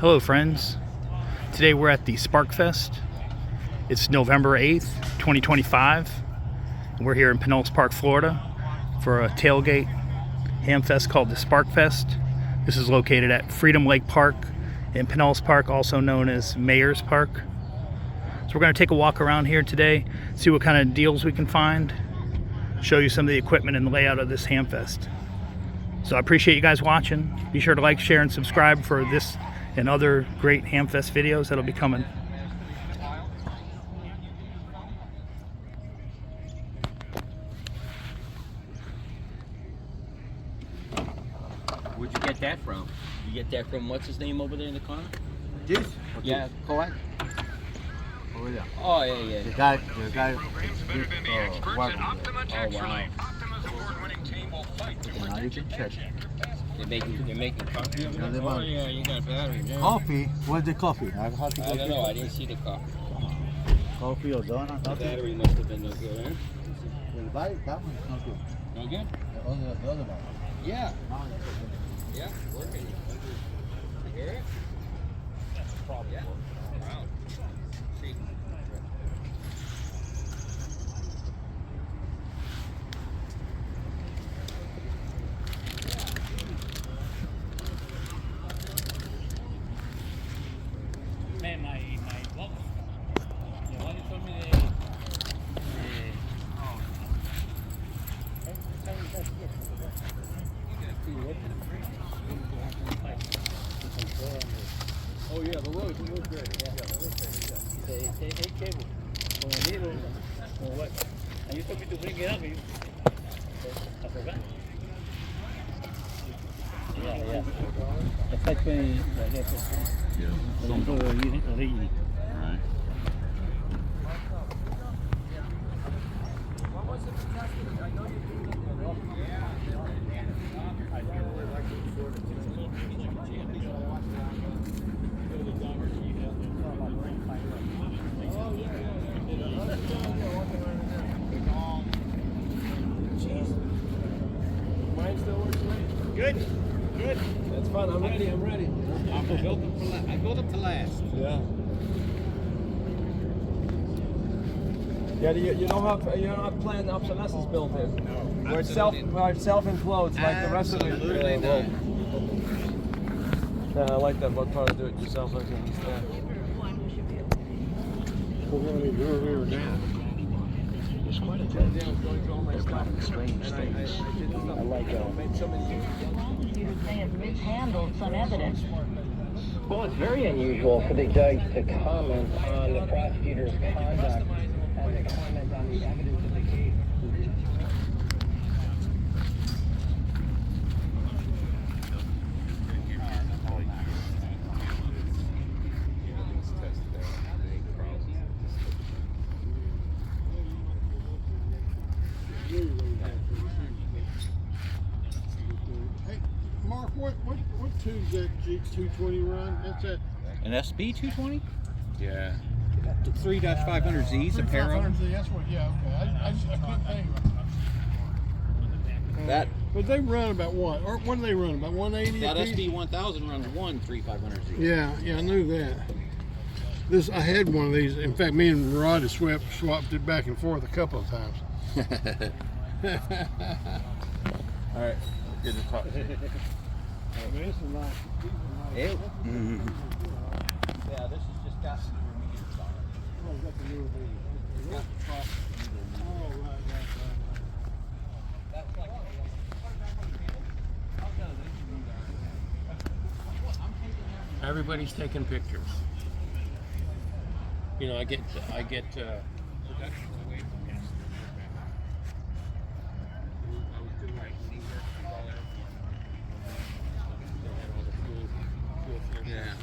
Hello friends, today we're at the Sparkfest. It's November 8th, 2025. We're here in Pinellas Park, Florida for a tailgate Hamfest called the Sparkfest. This is located at Freedom Lake Park in Pinellas Park, also known as Mayor's Park. So we're going to take a walk around here today, see what kind of deals we can find, show you some of the equipment and the layout of this Hamfest. So I appreciate you guys watching. Be sure to like, share, and subscribe for this and other great Hamfest videos that'll be coming. Where'd you get that from? You get that from what's his name over there in the corner? This? Okay. Yeah, collect. Over there. Oh yeah. The guy. Oh wow. Now you can check. They're making coffee. Yeah, they Oh want- yeah, you got battery. Yeah. Coffee? Where's the coffee? I have to I go don't know. I didn't see the coffee. Coffee or donut? The Nothing? battery must have been no good, huh? That one's not good. No good? The other one. Yeah. Now it's good. Yeah. Working. You hear it? Probably. Yeah. Wow. See. Man, my what? Yeah, why you told me Oh yeah, the road's great. Yeah, the road's great. Yeah. hey cable. When I need it, or what? And you told me to bring it up. I forgot. Yeah. It's like original. Alright. Mine still works great. Good. That's fun. I'm ready. I built up to last. Yeah. Yeah, you don't have planned obsolescence built in. No. Where it's self implodes like the rest of it. Absolutely not. Yeah, I like that about trying to do it yourself. I can understand. There's quite a bit of strange things. I like Prosecutors may have mishandled some evidence. Well, it's very unusual for the judge to comment on the prosecutor's conduct as a comment on the evidence of the case. Hey, Mark, what tube's that G220 run? That's that An SB 220? Yeah. 3-500Zs, a pair of them. 500Z, that's what, yeah, okay. I couldn't think. That But they run about what? Or what do they run? About 180 that apiece? SB 1000 runs one 3-500Z. Yeah, I knew that. I had one of these. In fact, me and Rod have swapped it back and forth a couple of times. All right. Good to talk to you. Yeah, this has just got some new meters on it. Everybody's taking pictures. You know, I get. Yeah.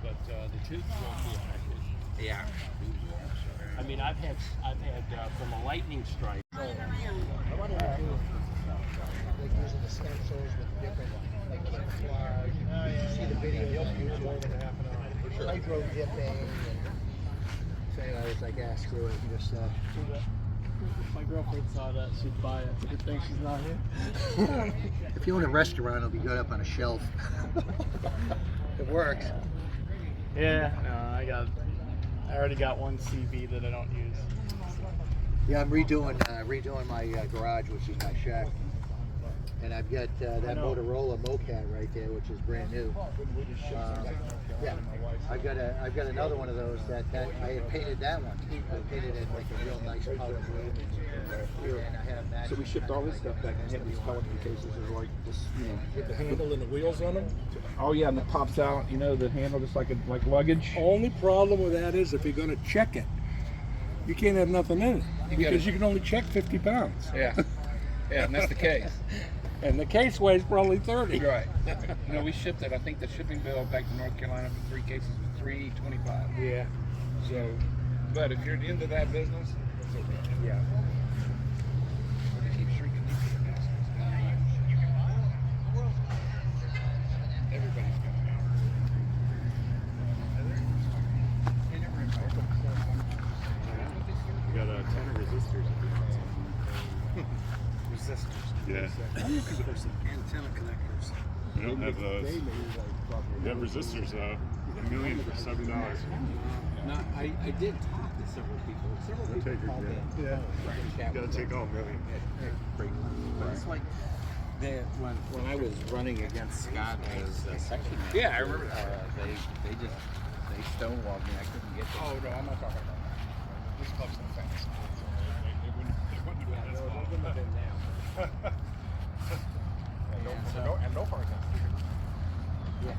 But the tubes won't be affected. Yeah. I mean, I've had from a lightning strike. Like using the stencils with different, like camouflage. You see the videos on YouTube. Hydro dipping. And so anyway, I was like, screw it. Just My girlfriend saw that, she'd buy it. Good thing she's not here. If you own a restaurant, it'll be good up on a shelf. It works. Yeah, no, I already got one CV that I don't use. Yeah, I'm redoing my garage, which is my shack, and I've got that Motorola Mocat right there, which is brand new. Yeah, I've got another one of those that I had painted that one. I painted it like a real nice powder blue. And I had a match. So we shipped all this stuff back and had these Pelican cases that are like this, you know, with the handle and the wheels on them. Oh yeah, and it pops out, you know, the handle just like luggage. Only problem with that is if you're going to check it, you can't have nothing in it because you can only check 50 pounds. Yeah, yeah, and that's the case. And the case weighs probably 30. Right. You know, we shipped it. I think the shipping bill back to North Carolina for 3 cases was $325. Yeah. So, but if you're into that business, it's okay. Yeah. They keep shrinking these assholes. Everybody's got an hour. They never invite them. We got a ton of resistors if you want some. Resistors. Yeah. I'm looking for some antenna connectors. We don't have those. We have resistors though. $1 million for $7. No, I did talk to several people. Several They'll people take it, called yeah. in. Yeah. You gotta take all $1 million. But it's like when I was running against Scott as a section manager. Yeah, I remember that. They stonewalled me. I couldn't get them. Oh no, I'm not talking about that. This club's no fence. They wouldn't have been this long. Wouldn't have been now. And no parking. Yeah.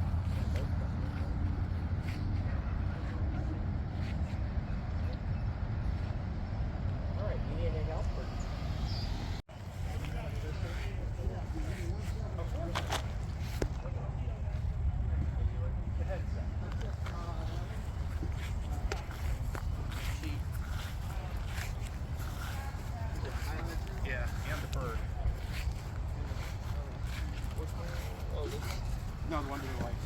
All right, you need anything else? Yeah, and the bird. No, the one to the right.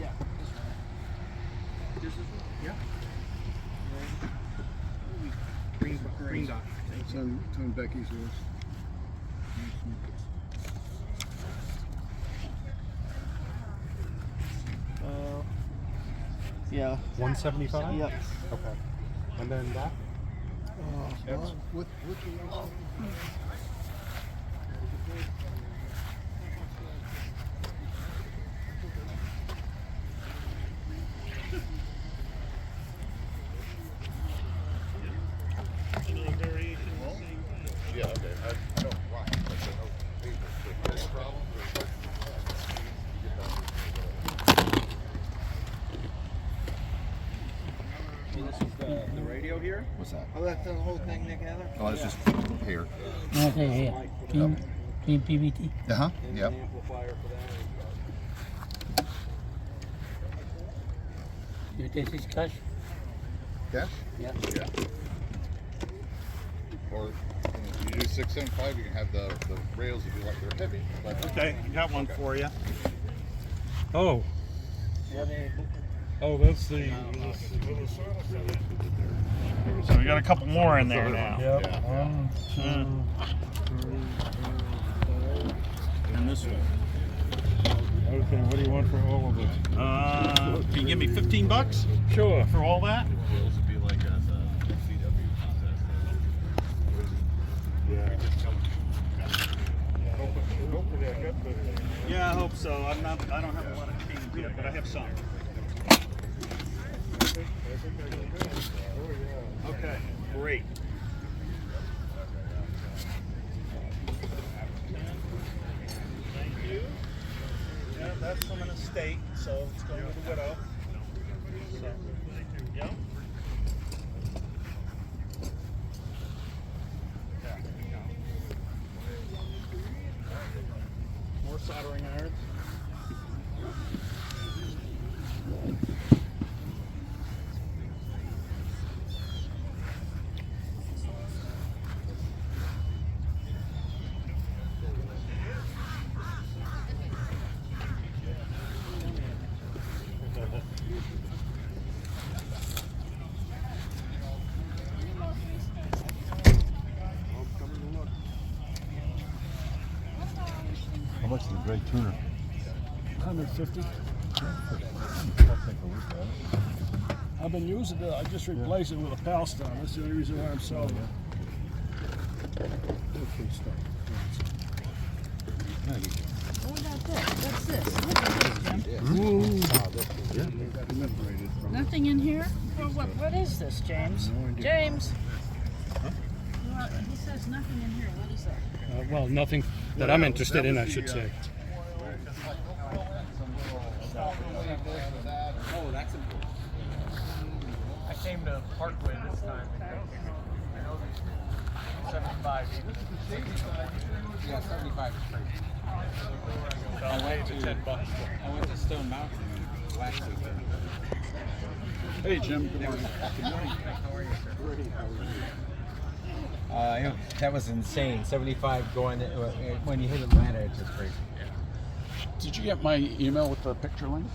Yeah. This one? Yeah. Green dot. It's on Becky's list. Yeah. 175? Yep. Okay. And then that? What Yeah, okay. I don't rock. That's a no paper. But this problem is This is the radio here. What's that? Oh, that's the whole thing together. Oh, it's just here. Okay, here. Clean PVT. Uh-huh. And Yep. an amplifier for that. You take this cash? Cash? Yeah. Yeah. Or if you do 675, you can have the rails if you like. They're heavy. But Okay, got one for you. Oh. Oh, that's the. So we got a couple more in there now. Yep. Yeah. 1, 2, 3, 4, 5. And this one. Okay, what do you want for all of it? Can you give me $15 Sure. for all that? rails would be like a CW contest. Yeah. Yeah, I hope so. I don't have a lot of teams yet, but I have some. Okay, great. Thank you. Yeah, that's from an estate, so it's going to the widow. So, yeah. More soldering irons. great tuner. 150. I've been using it. I just replaced it with a Palestine. That's the only reason why I'm selling it. Okay, stop. What about this? What's this? Look at this, Jim. Nothing in here? Well, what is this, James? James? Well, he says nothing in here. What is that? Well, nothing that I'm interested in, I should say. Oh, that's important. I came to Parkway this time. I know 75. Yeah, 75 is crazy. So I went to $10. I went to Stone Mountain last week. Hey, Jim. Good morning. How are you, sir? That was insane. 75 going when you hit Atlanta, it's just crazy. Did you get my email with the picture link?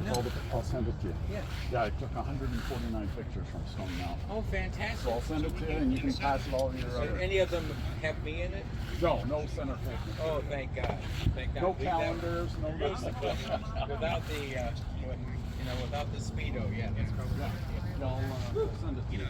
No. I'll send it to you. Yeah. Yeah, I took 149 pictures from Stone Mountain. Oh, fantastic. So I'll send it to you, and you can pass it all to your other. Any of them have me in it? No center picture. Oh, thank God. Thank God. No Leave that- calendars, no nothing. Without the, without the speedo, yeah. That's probably Yeah, I'll send it to you.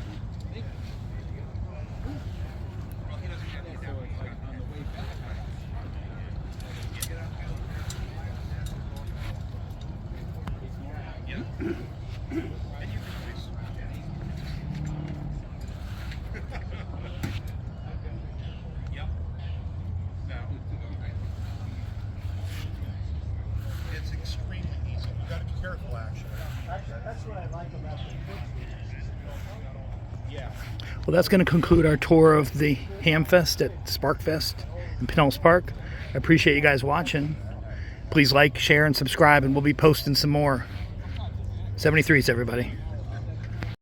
It's extremely easy. You got to be careful, actually. That's what I like about the Yeah. Well, that's going to conclude our tour of the Hamfest at Sparkfest in Pinellas Park. I appreciate you guys watching. Please like, share, and subscribe, and we'll be posting some more 73s, everybody.